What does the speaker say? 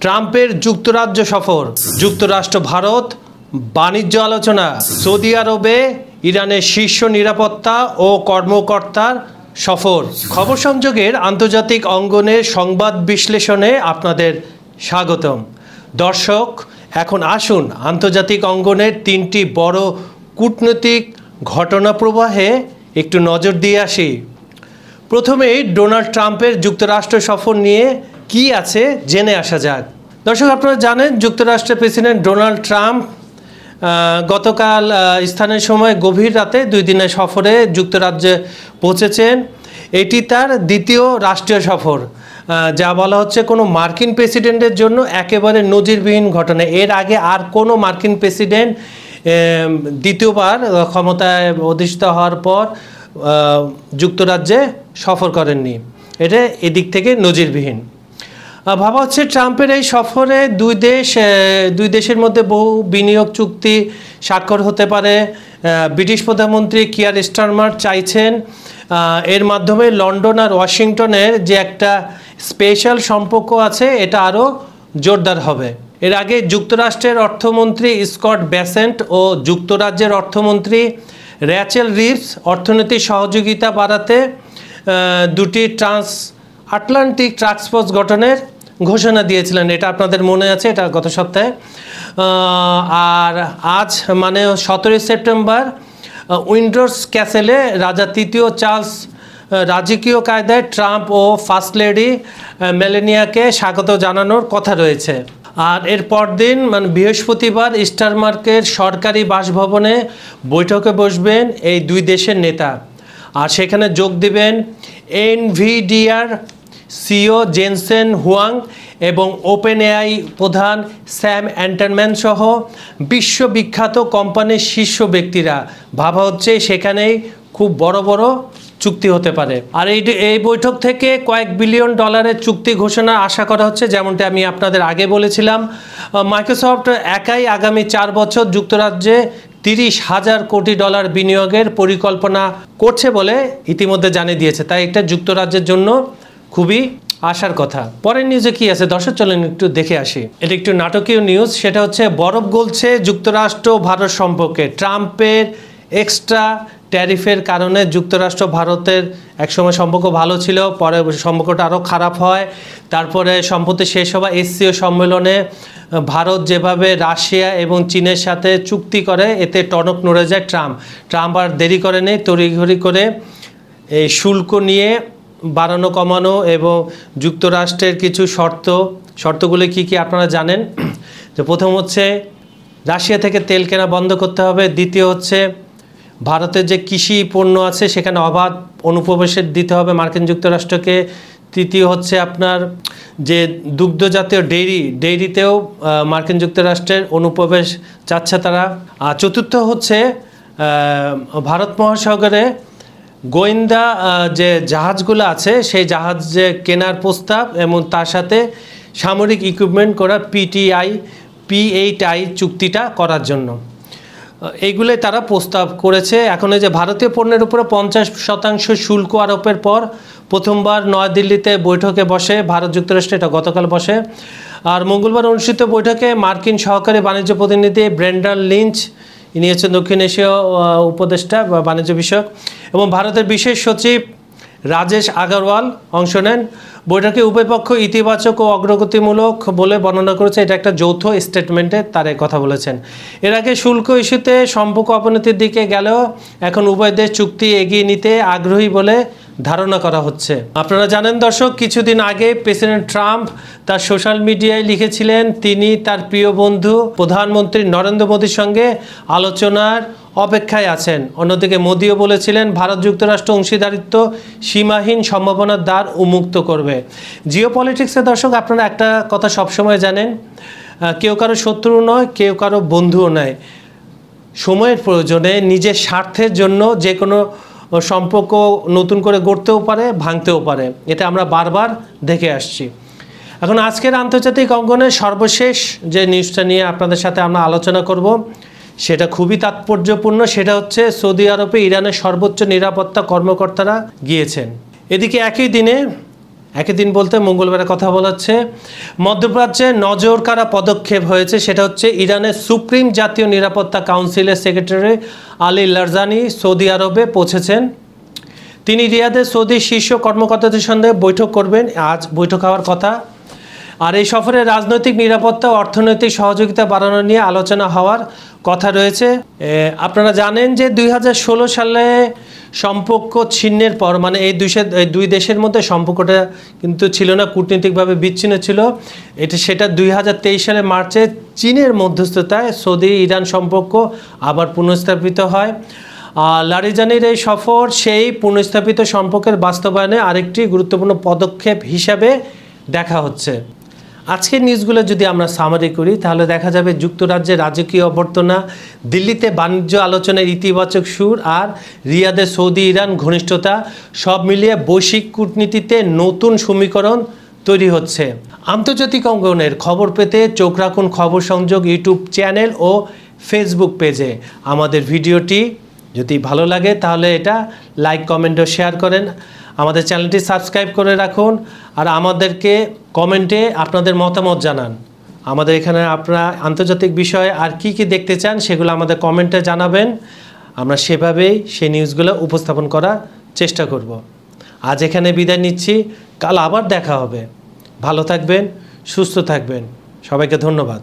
ট্রাম্পের যুক্তরাজ্য সফর, যুক্তরাষ্ট্র ভারত বাণিজ্য আলোচনা, সৌদি আরবে ইরানের শীর্ষ নিরাপত্তা ও কর্মকর্তার সফর। খবর সংযোগের আন্তর্জাতিক অঙ্গনের সংবাদ বিশ্লেষণে আপনাদের স্বাগতম। দর্শক, এখন আসুন আন্তর্জাতিক অঙ্গনের তিনটি বড় কূটনৈতিক ঘটনা প্রবাহে একটু নজর দিয়ে আসি। প্রথমেই ডোনাল্ড ট্রাম্পের যুক্তরাষ্ট্র সফর নিয়ে কি আছে জেনে আসা যাক। দর্শক, আপনারা জানেন যুক্তরাষ্ট্রের প্রেসিডেন্ট ডোনাল্ড ট্রাম্প গতকাল স্থানীয় সময় গভীর রাতে 2 দিনের সফরে যুক্তরাজ্যে পৌঁছেছেন। এটি তার দ্বিতীয় রাষ্ট্রীয় সফর, যা বলা হচ্ছে কোনো মার্কিন প্রেসিডেন্টের জন্য একেবারে নজিরবিহীন ঘটনা। এর আগে আর কোনো মার্কিন প্রেসিডেন্ট দ্বিতীয়বার ক্ষমতায় অধিষ্ঠিত হওয়ার পর যুক্তরাজ্যে সফর করেননি। এটা এদিক থেকে নজিরবিহীন। ভাবা হচ্ছে ট্রাম্পের এই সফরে দুই দেশের মধ্যে বহু বিনিয়োগ চুক্তি স্বাক্ষর হতে পারে। ব্রিটিশ প্রধানমন্ত্রী কিয়ার স্টারমার চাইছেন এর মাধ্যমে লন্ডন আর ওয়াশিংটনের যে একটা স্পেশাল সম্পর্ক আছে এটা আরও জোরদার হবে। এর আগে যুক্তরাষ্ট্রের অর্থমন্ত্রী স্কট বেসেন্ট ও যুক্তরাজ্যের অর্থমন্ত্রী র্যাচেল রিভস অর্থনৈতিক সহযোগিতা বাড়াতে দুটি ট্রান্স আটলান্টিক টাস্ক ফোর্স গঠনের ঘোষণা দিয়েছিলেন। এটা আপনাদের মনে আছে, এটা গত সপ্তাহে। আর আজ মানে 17 সেপ্টেম্বর উইন্ডসর ক্যাসেলে রাজা তৃতীয় চার্লস রাজকীয় কায়দায় ট্রাম্প ও ফার্স্ট লেডি মেলানিয়াকে স্বাগত জানানোর কথা রয়েছে। আর এর পরদিন মানে বৃহস্পতিবার স্টারমার্কের সরকারি বাসভবনে বৈঠকে বসবেন এই দুই দেশের নেতা। আর সেখানে যোগ দিবেন এনভিডিআর সিও জেনসেন হুয়াং এবং ওপেন এআই প্রধান স্যাম অ্যাল্টম্যান সহ বিশ্ববিখ্যাত কোম্পানির শীর্ষ ব্যক্তিরা। ভাবা হচ্ছে সেখানেই খুব বড় বড় চুক্তি হতে পারে। আর এই বৈঠক থেকে কয়েক বিলিয়ন ডলারের চুক্তি ঘোষণা আশা করা হচ্ছে। যেমনটা আমি আপনাদের আগে বলেছিলাম, মাইক্রোসফট একাই আগামী 4 বছর যুক্তরাজ্যে 30,000 কোটি ডলার বিনিয়োগের পরিকল্পনা করছে বলে ইতিমধ্যে জানিয়ে দিয়েছে। তাই এটা যুক্তরাজ্যের জন্য খুবই আশার কথা। পরের নিউজে কি আছে দর্শক, চলেন একটু দেখে আসি। এটা একটু নাটকীয় নিউজ। সেটা হচ্ছে বরফ গলছে যুক্তরাষ্ট্র ভারত সম্পর্কে। ট্রাম্পের এক্সট্রা ট্যারিফের কারণে যুক্তরাষ্ট্র ভারতের একসময় সম্পর্ক ভালো ছিল, পরে সম্পর্কটা আরও খারাপ হয়। তারপরে সম্প্রতি শেষ হওয়া এসসিও সম্মেলনে ভারত যেভাবে রাশিয়া এবং চীনের সাথে চুক্তি করে এতে টনক নড়ে যায় ট্রাম্প আর দেরি করেনি, তড়িঘড়ি করে এই শুল্ক নিয়ে বাড়ানো কমানো এবং যুক্তরাষ্ট্রের কিছু শর্তগুলি কি আপনারা জানেন। তো প্রথম হচ্ছে রাশিয়া থেকে তেল কেনা বন্ধ করতে হবে। দ্বিতীয় হচ্ছে ভারতের যে কৃষি পণ্য আছে সেখানে অবাধ অনুপ্রবেশের দিতে হবে মার্কিন যুক্তরাষ্ট্রকে। তৃতীয় হচ্ছে আপনার যে দুগ্ধ জাতীয় ডেইরিতেও মার্কিন যুক্তরাষ্ট্রের অনুপ্রবেশ চাচ্ছে তারা। আর চতুর্থ হচ্ছে ভারত মহাসাগরে গোয়েন্দা যে জাহাজগুলো আছে সেই জাহাজ যে কেনার প্রস্তাব এবং তার সাথে সামরিক ইকুইপমেন্ট করা P8I চুক্তিটা করার জন্য এইগুলোই তারা প্রস্তাব করেছে। এখন এই যে ভারতীয় পণ্যের উপরে 50% শুল্ক আরোপের পর প্রথমবার নয়াদিল্লিতে বৈঠকে বসে ভারত যুক্তরাষ্ট্র, এটা গতকাল বসে। আর মঙ্গলবার অনুষ্ঠিত বৈঠকে মার্কিন সহকারী বাণিজ্য প্রতিনিধি ব্রেন্ডন লিঞ্চ, ইনি হচ্ছেন দক্ষিণ এশীয় উপদেষ্টা বা বাণিজ্য বিষয়ক, এবং ভারতের বিশেষ সচিব রাজেশ আগরওয়াল অংশ নেন। বৈঠকে উভয় পক্ষ ইতিবাচক ও অগ্রগতিমূলক বলে বর্ণনা করেছে। এটা একটা যৌথ স্টেটমেন্টে তারা কথা বলেছেন। এর আগে শুল্ক ইস্যুতে সম্পর্ক অবনতির দিকে গেলেও এখন উভয় দেশ চুক্তি এগিয়ে নিতে আগ্রহী বলে ধারণা করা হচ্ছে। আপনারা জানেন দর্শক, কিছুদিন আগে প্রেসিডেন্ট ট্রাম্প তার সোশ্যাল মিডিয়ায় লিখেছিলেন তিনি তার প্রিয় বন্ধু প্রধানমন্ত্রী নরেন্দ্র মোদীর সঙ্গে আলোচনার অপেক্ষায় আছেন। অন্যদিকে মোদিও বলেছিলেন ভারত যুক্তরাষ্ট্র অংশীদারিত্ব সীমাহীন সম্ভাবনার দ্বার উন্মুক্ত করবে। জিও পলিটিক্সে দর্শক আপনারা একটা কথা সবসময় জানেন, কেউ কারো শত্রু নয়, কেউ কারো বন্ধুও নয়। সময়ের প্রয়োজনে নিজের স্বার্থের জন্য যে কোনো সম্পর্ক নতুন করে গড়তেও পারে, ভাঙতেও পারে। এটা আমরা বারবার দেখে আসছি। এখন আজকের আন্তর্জাতিক অঙ্গনে সর্বশেষ যে নিউজটা নিয়ে আপনাদের সাথে আমরা আলোচনা করব সেটা খুবই তাৎপর্যপূর্ণ। সেটা হচ্ছে সৌদি আরবে ইরানের সর্বোচ্চ নিরাপত্তা কর্মকর্তারা গিয়েছেন। এদিকে একই দিনে একই দিন বলতে মঙ্গলবারে কথা বলাচ্ছে। মধ্যপ্রাচ্যে নজর কাড়া পদক্ষেপ হয়েছে, সেটা হচ্ছে ইরানের সুপ্রিম জাতীয় নিরাপত্তা কাউন্সিলের সেক্রেটারি আলী লারজানি সৌদি আরবে পৌঁছেছেন। তিনি রিয়াদে সৌদি শীর্ষ কর্মকর্তাদের সঙ্গে বৈঠক করবেন, আজ বৈঠক হওয়ার কথা। আর এই সফরে রাজনৈতিক নিরাপত্তা ও অর্থনৈতিক সহযোগিতা বাড়ানো নিয়ে আলোচনা হওয়ার কথা রয়েছে। আপনারা জানেন যে 2016 সালে সম্পর্ক ছিন্নের পর, মানে এই দুই দেশের মধ্যে সম্পর্কটা কিন্তু ছিল না, কূটনীতিকভাবে বিচ্ছিন্ন ছিল। সেটা 2023 সালে মার্চে চীনের মধ্যস্থতায় সৌদি ইরান সম্পর্ক আবার পুনঃস্থাপিত হয়। লারিজানির এই সফর সেই পুনঃস্থাপিত সম্পর্কের বাস্তবায়নে আরেকটি গুরুত্বপূর্ণ পদক্ষেপ হিসাবে দেখা হচ্ছে। আজকের নিউজগুলো যদি আমরা সামারি করি তাহলে দেখা যাবে যুক্তরাজ্যের রাজকীয় অভ্যর্থনা, দিল্লিতে বাণিজ্য আলোচনার ইতিবাচক সুর, আর রিয়াদে সৌদি ইরান ঘনিষ্ঠতা, সব মিলিয়ে বৈশ্বিক কূটনীতিতে নতুন সমীকরণ তৈরি হচ্ছে। আন্তর্জাতিক অঙ্গনের খবর পেতে চোখ রাখুন খবর সংযোগ ইউটিউব চ্যানেল ও ফেসবুক পেজে। আমাদের ভিডিওটি যদি ভালো লাগে তাহলে এটা লাইক, কমেন্ট ও শেয়ার করেন। আমাদের চ্যানেলটি সাবস্ক্রাইব করে রাখুন আর আমাদেরকে কমেন্টে আপনাদের মতামত জানান। আমাদের এখানে আপনারা আন্তর্জাতিক বিষয়ে আর কি দেখতে চান সেগুলো আমাদের কমেন্টে জানাবেন, আমরা সেভাবেই সেই নিউজগুলো উপস্থাপন করার চেষ্টা করব। আজ এখানে বিদায় নিচ্ছি, কাল আবার দেখা হবে। ভালো থাকবেন, সুস্থ থাকবেন, সবাইকে ধন্যবাদ।